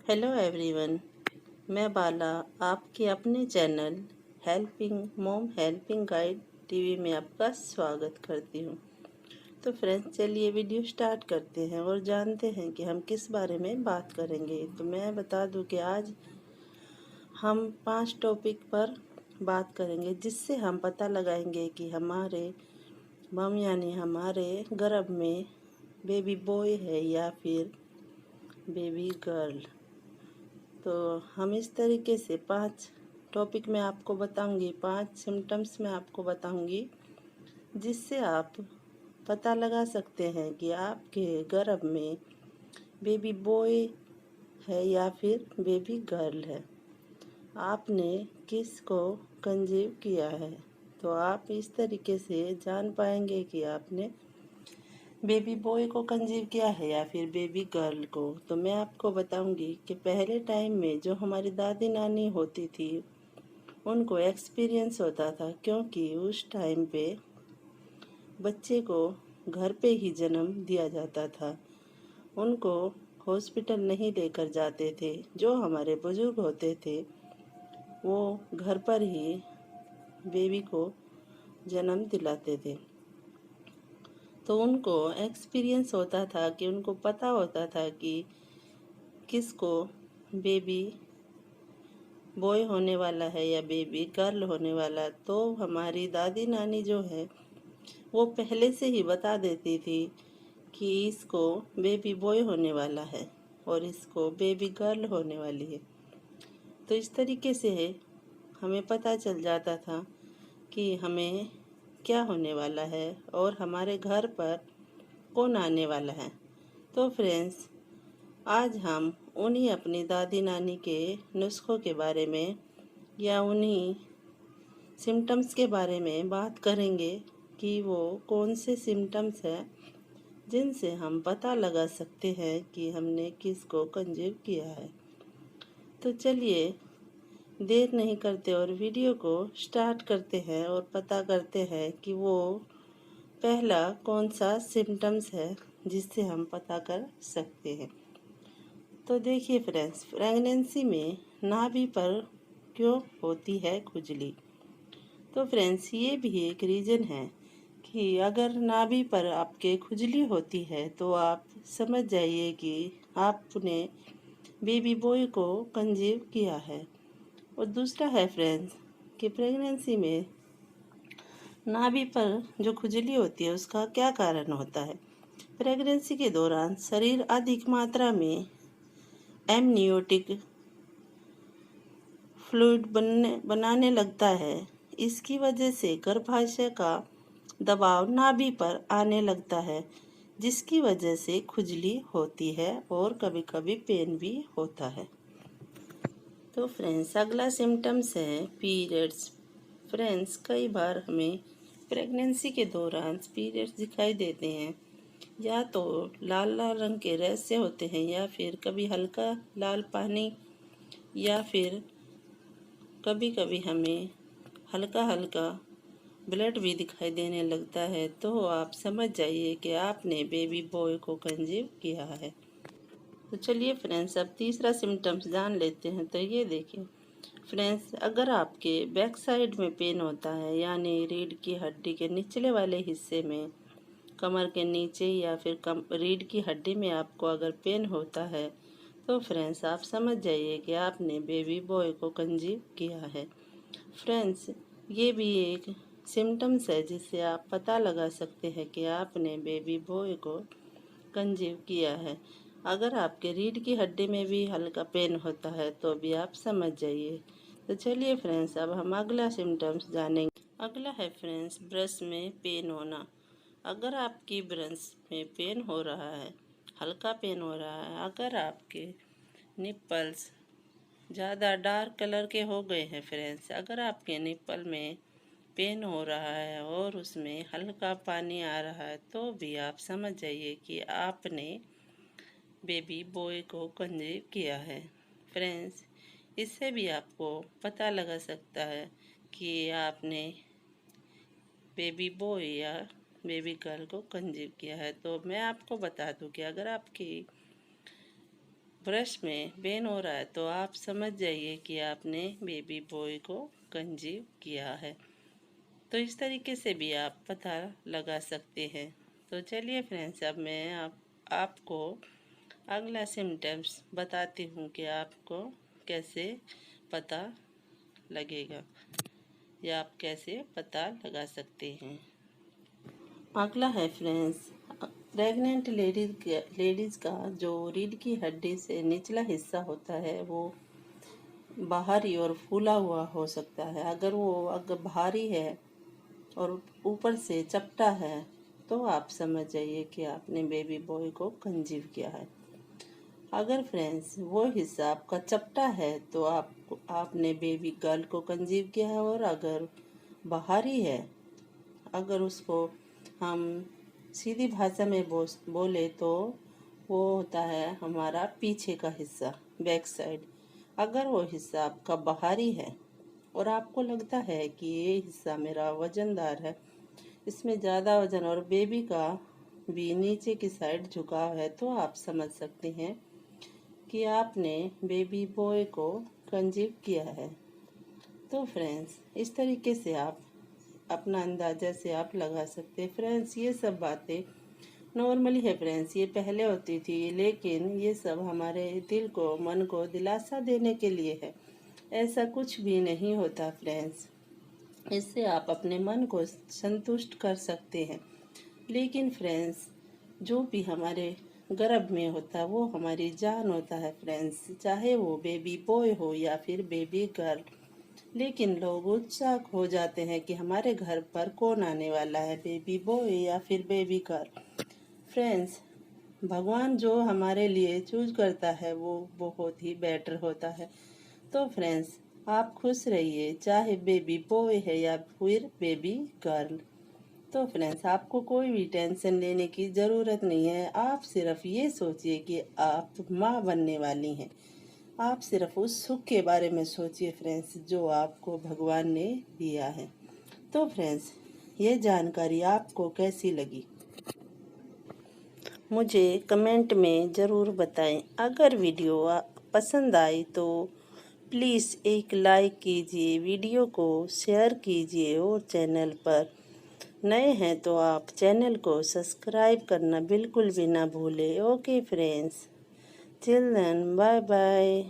Hello everyone, मैं बाला आपके अपने चैनल हेल्पिंग गाइड टीवी में आपका स्वागत करती हूँ। तो फ्रेंड्स, चलिए वीडियो स्टार्ट करते हैं और जानते हैं कि हम किस बारे में बात करेंगे। तो मैं बता दूं कि आज हम 5 टॉपिक पर बात करेंगे, जिससे हम पता लगाएंगे कि हमारे मम यानी हमारे गर्भ में बेबी बॉय है या फिर बेबी गर्ल। तो हम इस तरीके से 5 टॉपिक में आपको बताऊंगी, 5 सिम्टम्स में आपको बताऊंगी, जिससे आप पता लगा सकते हैं कि आपके गर्भ में बेबी बॉय है या फिर बेबी गर्ल है। आपने किसको कंसीव किया है, तो आप इस तरीके से जान पाएंगे कि आपने बेबी बॉय को कंसीव किया है या फिर बेबी गर्ल को। तो मैं आपको बताऊंगी कि पहले टाइम में जो हमारी दादी नानी होती थी, उनको एक्सपीरियंस होता था, क्योंकि उस टाइम पे बच्चे को घर पे ही जन्म दिया जाता था। उनको हॉस्पिटल नहीं लेकर जाते थे। जो हमारे बुजुर्ग होते थे, वो घर पर ही बेबी को जन्म दिलाते थे। तो उनको एक्सपीरियंस होता था कि उनको पता होता था कि किसको बेबी बॉय होने वाला है या बेबी गर्ल होने वाला। तो हमारी दादी नानी जो है, वो पहले से ही बता देती थी कि इसको बेबी बॉय होने वाला है और इसको बेबी गर्ल होने वाली है। तो इस तरीके से हमें पता चल जाता था कि हमें क्या होने वाला है और हमारे घर पर कौन आने वाला है। तो फ्रेंड्स, आज हम उन्हीं अपनी दादी नानी के नुस्खों के बारे में या उन्हीं सिम्टम्स के बारे में बात करेंगे कि वो कौन से सिम्टम्स हैं जिनसे हम पता लगा सकते हैं कि हमने किसको कंसीव किया है। तो चलिए देर नहीं करते और वीडियो को स्टार्ट करते हैं और पता करते हैं कि वो पहला कौन सा सिम्टम्स है जिससे हम पता कर सकते हैं। तो देखिए फ्रेंड्स, प्रेगनेंसी में नाभि पर क्यों होती है खुजली। तो फ्रेंड्स, ये भी एक रीज़न है कि अगर नाभि पर आपके खुजली होती है तो आप समझ जाइए कि आपने बेबी बॉय को कंसीव किया है। और दूसरा है फ्रेंड्स कि प्रेगनेंसी में नाभि पर जो खुजली होती है उसका क्या कारण होता है। प्रेगनेंसी के दौरान शरीर अधिक मात्रा में एमनियोटिक फ्लूइड बनाने लगता है। इसकी वजह से गर्भाशय का दबाव नाभि पर आने लगता है, जिसकी वजह से खुजली होती है और कभी कभी पेन भी होता है। तो फ्रेंड्स, अगला सिम्टम्स है पीरियड्स। फ्रेंड्स, कई बार हमें प्रेगनेंसी के दौरान पीरियड्स दिखाई देते हैं। या तो लाल लाल रंग के रैश से होते हैं या फिर कभी हल्का लाल पानी, या फिर कभी कभी हमें हल्का हल्का ब्लड भी दिखाई देने लगता है। तो आप समझ जाइए कि आपने बेबी बॉय को कंसीव किया है। तो चलिए फ्रेंड्स, अब तीसरा सिम्टम्स जान लेते हैं। तो ये देखिए फ्रेंड्स, अगर आपके बैक साइड में पेन होता है, यानी रीढ़ की हड्डी के निचले वाले हिस्से में, कमर के नीचे या फिर रीढ़ की हड्डी में आपको अगर पेन होता है, तो फ्रेंड्स आप समझ जाइए कि आपने बेबी बॉय को कंसीव किया है। फ्रेंड्स, ये भी एक सिम्टम्स है जिससे आप पता लगा सकते हैं कि आपने बेबी बॉय को कंसीव किया है। अगर आपके रीढ़ की हड्डी में भी हल्का पेन होता है तो भी आप समझ जाइए। तो चलिए फ्रेंड्स, अब हम अगला सिम्टम्स जानेंगे। अगला है फ्रेंड्स ब्रेस्ट में पेन होना। अगर आपकी ब्रेस्ट में पेन हो रहा है, हल्का पेन हो रहा है, अगर आपके निप्पल्स ज़्यादा डार्क कलर के हो गए हैं फ्रेंड्स, अगर आपके निप्पल में पेन हो रहा है और उसमें हल्का पानी आ रहा है, तो भी आप समझ जाइए कि आपने बेबी बॉय को कंसीव किया है। फ्रेंड्स, इससे भी आपको पता लगा सकता है कि आपने बेबी बॉय या बेबी गर्ल को कंसीव किया है। तो मैं आपको बता दूं कि अगर आपकी ब्रश में पेन हो रहा है तो आप समझ जाइए कि आपने बेबी बॉय को कंसीव किया है। तो इस तरीके से भी आप पता लगा सकते हैं। तो चलिए फ्रेंड्स, अब मैं आपको अगला सिम्टम्स बताती हूँ कि आपको कैसे पता लगेगा या आप कैसे पता लगा सकते हैं। अगला है फ्रेंड्स, प्रेग्नेंट लेडीज़ का जो रीढ़ की हड्डी से निचला हिस्सा होता है वो बाहरी और फूला हुआ हो सकता है। अगर भारी है और ऊपर से चपटा है तो आप समझ जाइए कि आपने बेबी बॉय को कंसीव किया है। अगर फ्रेंड्स वो हिस्सा आपका चपटा है तो आपने बेबी गर्ल को कंसीव किया है। और अगर बाहरी है, अगर उसको हम सीधी भाषा में बोले तो वो होता है हमारा पीछे का हिस्सा, बैक साइड। अगर वो हिस्सा आपका बाहरी है और आपको लगता है कि ये हिस्सा मेरा वजनदार है, इसमें ज़्यादा वजन और बेबी का भी नीचे की साइड झुकाव है, तो आप समझ सकते हैं कि आपने बेबी बॉय को कंसीव किया है। तो फ्रेंड्स, इस तरीके से आप अपना अंदाज़ा से आप लगा सकते हैं। फ्रेंड्स, ये सब बातें नॉर्मली है फ्रेंड्स, ये पहले होती थी, लेकिन ये सब हमारे दिल को, मन को दिलासा देने के लिए है। ऐसा कुछ भी नहीं होता फ्रेंड्स। इससे आप अपने मन को संतुष्ट कर सकते हैं। लेकिन फ्रेंड्स, जो भी हमारे गर्भ में होता है वो हमारी जान होता है फ्रेंड्स, चाहे वो बेबी बॉय हो या फिर बेबी गर्ल। लेकिन लोग उत्साह हो जाते हैं कि हमारे घर पर कौन आने वाला है, बेबी बॉय या फिर बेबी गर्ल। फ्रेंड्स, भगवान जो हमारे लिए चूज करता है वो बहुत ही बेटर होता है। तो फ्रेंड्स, आप खुश रहिए, चाहे बेबी बॉय है या फिर बेबी गर्ल। तो फ्रेंड्स, आपको कोई भी टेंशन लेने की ज़रूरत नहीं है। आप सिर्फ ये सोचिए कि आप माँ बनने वाली हैं। आप सिर्फ उस सुख के बारे में सोचिए फ्रेंड्स, जो आपको भगवान ने दिया है। तो फ्रेंड्स, ये जानकारी आपको कैसी लगी मुझे कमेंट में ज़रूर बताएं। अगर वीडियो पसंद आई तो प्लीज़ एक लाइक कीजिए, वीडियो को शेयर कीजिए और चैनल पर नए हैं तो आप चैनल को सब्सक्राइब करना बिल्कुल भी ना भूलें। Okay friends, till then, bye bye.